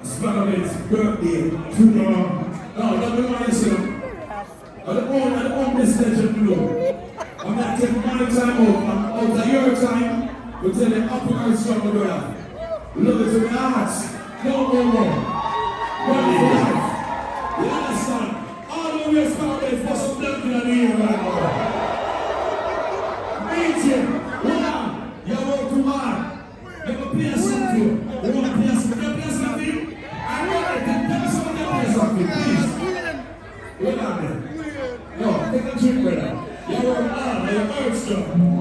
Spragga Benz birthday to the no, let me want to say I don't own this station below. I'm not taking my time out. I'm out of your time. We're telling upper earth struggle brother. Look at your hearts. more. One for life. You understand? All of your stories for some nothing in the air right now. Meet you. One. You work too hard. You can play something. You want to play something? You play something? I want to tell someone to play something, please. Wait on there. No, take a drink, brother. You work hard. You work strong.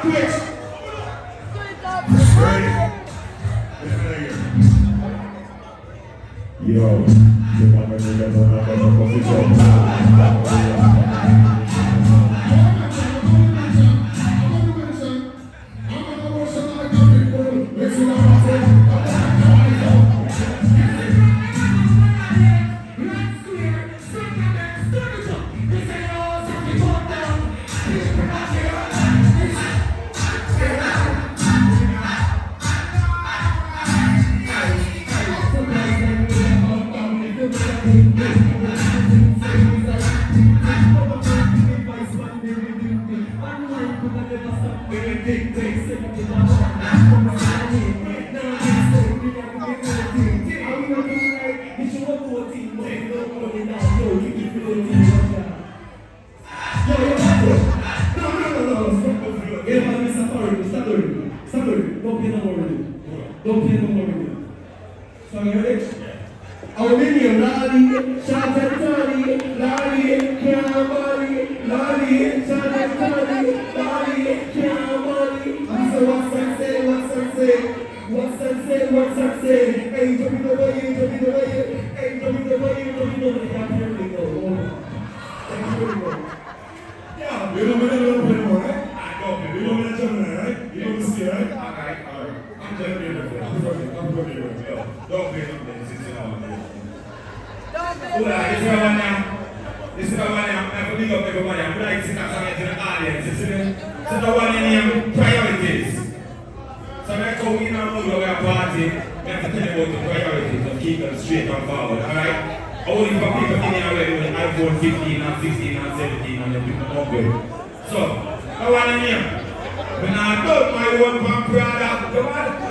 Twitch. Yo, Don't play no more with you. So you ready? Our video, Laalee, shout at Tony, Laalee, Camari, Laalee, shout at Tony, Laalee, Camari. So what's that say, what's that say? What's that say, what's that say? Hey, don't be the way, don't be the way. Hey, don't be the way, don't be the way. Yeah, here we go. Thank you. Yeah, you don't want to play more, right? I know, you don't want to jump in, right? You don't see, right? Okay, all right. I'm just being a friend. I'm going to be a don't play something, this is this is the one now. This is the one now. I'm going to up everybody. I'm like to sit down to the audience. This is the one in priorities. So when I come in and move over a party, I have to tell you about the priorities and keep them straight and forward, alright? Only for people in here already with iPhone 15 and 16 and 17 and they pick them up with. So, the one in here. When I built my own van Prada, the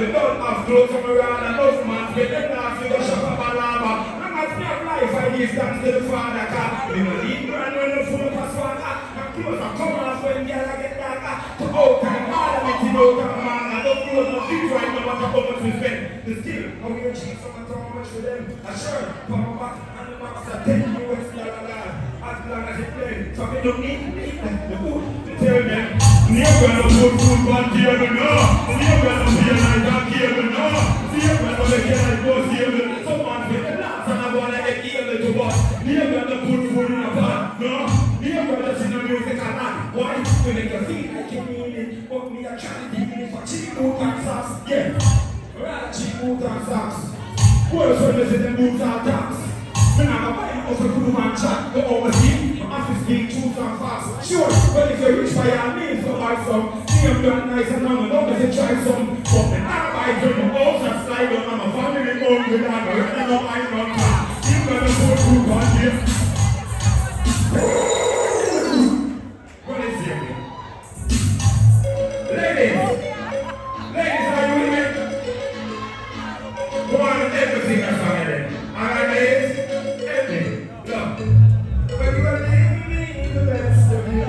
don't have clothes from around and those man get them last to go shop up a lava. I'm not free life, I distance to the father car. We don't need brand when the full pass water. My clothes are coming off when girl I get darker. To out and all of it, you know, come on. I don't know no things right now, but how much we spend. The still, how we achieve some of how much for them. A shirt, pop back, and the box are 10 US dollars. As long as it plays, so we don't need the food. Tell them, never no good food, but here we go. Never no beer like that, here we go. Never no like that, goes here we go. Someone with the last and I want to get here to boss. Never no good food in a pot, no. Never no see no music and that. Why? When they can see I can mean it, but me I try to deal it for cheap boot and socks. Yeah, right, cheap boot and socks. What is when they say them boots are tax? When I'm a buy a house of food and chat, go overseas. Office being choose and fast. Sure, but if you're rich by your means, so buy some. Name brand nice and long, long as you try some. But when I buy from the house and slide on, I'm a family home with that, but I know I'm not car. You got a good food on here. What is here? Ladies, are you with me? Go on and everything that's on here. Alright, ladies? Everything. Look. When you are living the best of you,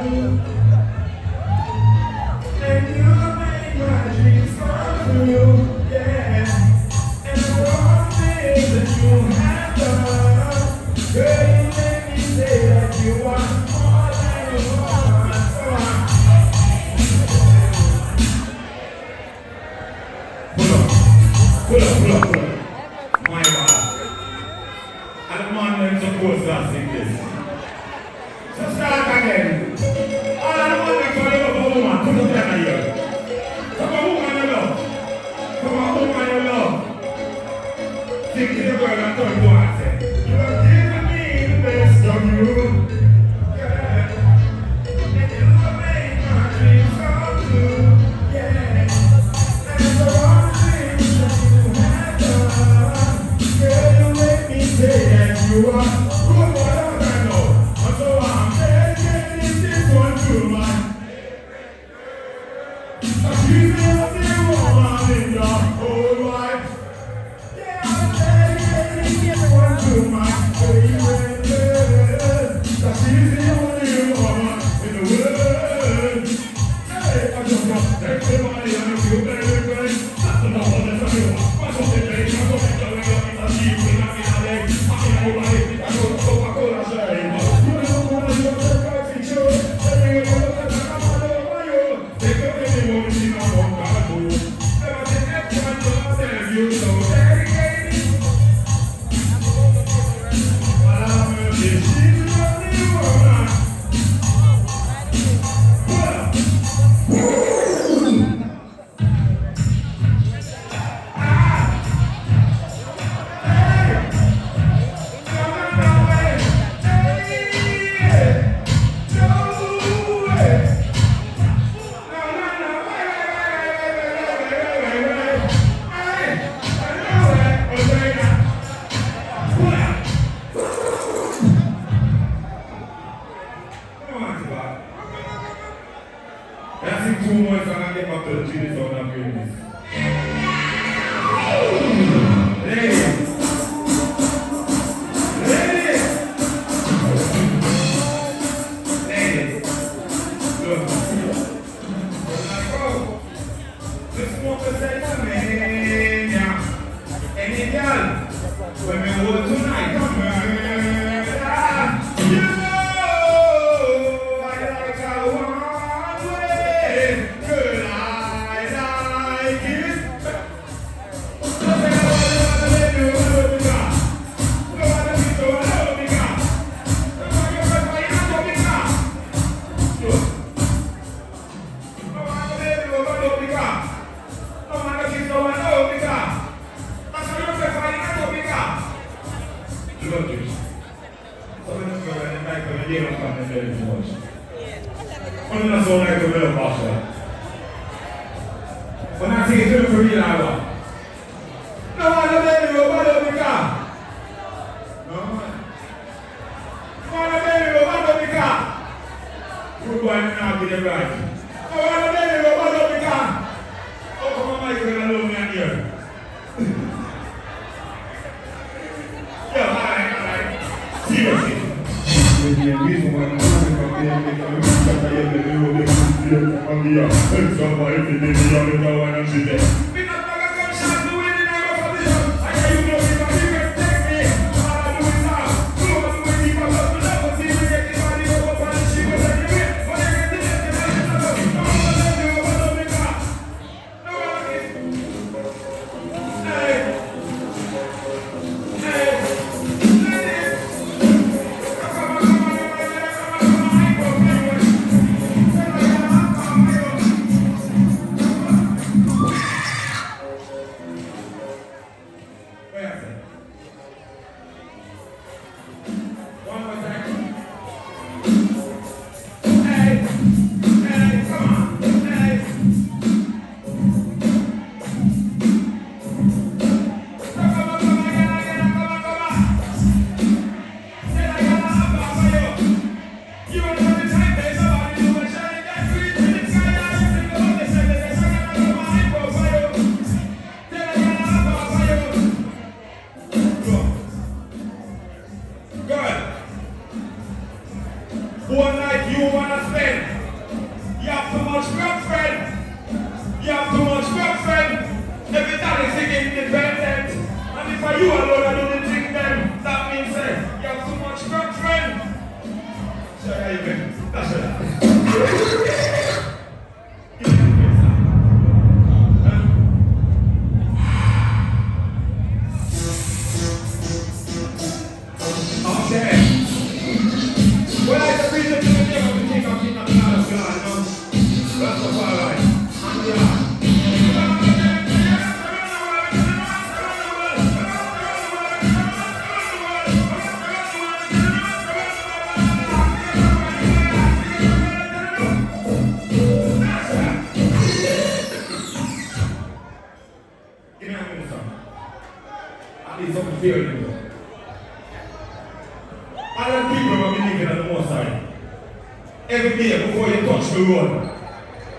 and you make my dreams come true, yeah. And the wrong things that you have done, girl, you make me say that you are more than you want. So pull up. My God. And the man went supposed to sing this. So start again. All I want to tell you about a woman, put up your hand. Come on, woman, you love. Come on, woman, you love. Sing to the girl and turn to her and say, you are giving me the best of you. Yeah. And you have made my dreams come true. Yeah. And the wrong things that you have done, girl, you make me say that you are good, whatever I know. So I'm dedicating this one to my she's the only woman in your whole life. Yeah, I'm dedicating this one to my favorite girl. She's the only woman in the world. Hey, I just want everybody on the field, everybody. That's the number that's a new one. What's up the day? I'm going to tell you what it's a sheep in a leg. I'm going to go to Coca-Cola share. You know what I'm going to do? 2 months and I get back to the Tuesday on that business. Ladies. Look. This woman said to me, any girl, when we hold tonight, come on. You know, I like a one way, girl, I like it. When I take it to the real hour. No one of them will go to the car. No one. One of them will go to the car. Good boy, now get it right. No one of them will go to the car. Oh, come on, Michael, I love me here. Yeah, alright. Seriously. The reason why I'm coming from there, because I'm somebody to be the other one and she there. Because I come shot to win in our position. I tell you, no, if you can take me, all I do is now. So I do it, if I love to love, but see, we get the body up and she will let you in. But I get the next thing, I should have done. No one will let you over the car. No one will get. Hey. One night you wanna spend. You have too much girlfriend. You have too much girlfriend. Every time is independent. And if I you alone I don't think them, that means you have too much girlfriend. So how you been? That's it. Okay. Well, I agree with you. That's all right. Give me a minute, son. I need something to feel in you. I let people who be living on the more side. Every day before you touch the road,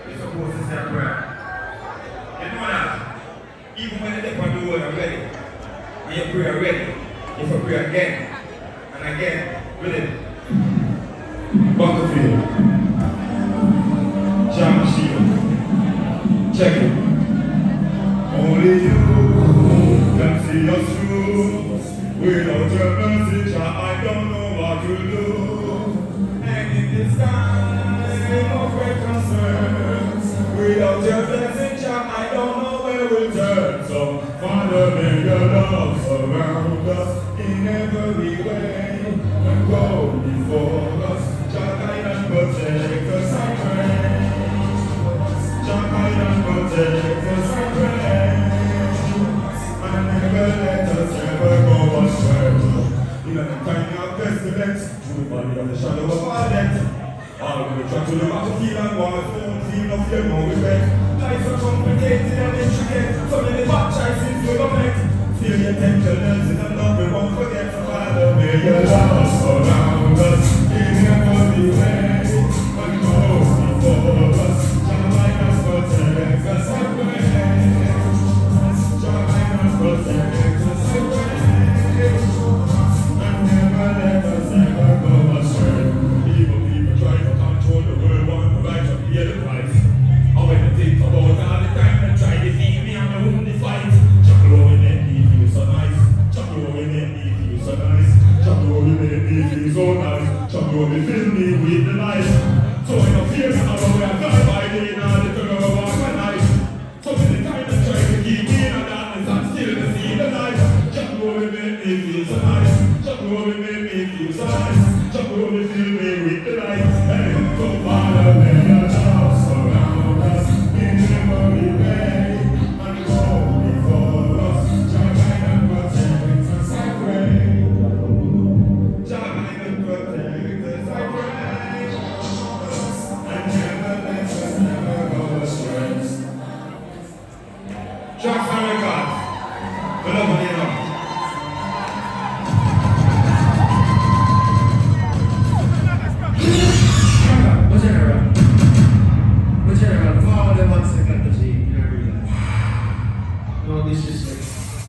you're supposed to say a prayer. You know that? Even when you're on the road already, and you pray already, you have to pray again and again with it. Battlefield. Jahshii. Check it. Only you can see us through. Without your mercy, I don't know what to do. And in this time of great concerns, without your blessing, I don't know where we'll turn. So, Father, may your love surround us in every way and go before us. Jah guide and protect us, I pray. Jah guide and protect us, I pray. And never let us ever go astray. In a time of pestilence, through the body of the shadow of our death, all we try to the battlefield and wars, don't feel no fear, no regret. Life so complicated and intricate, so many bad choices to go make. Feel your tenderness and love we won't forget. Father, may your love surround us in every way and go before us. Jackson Records. We love you.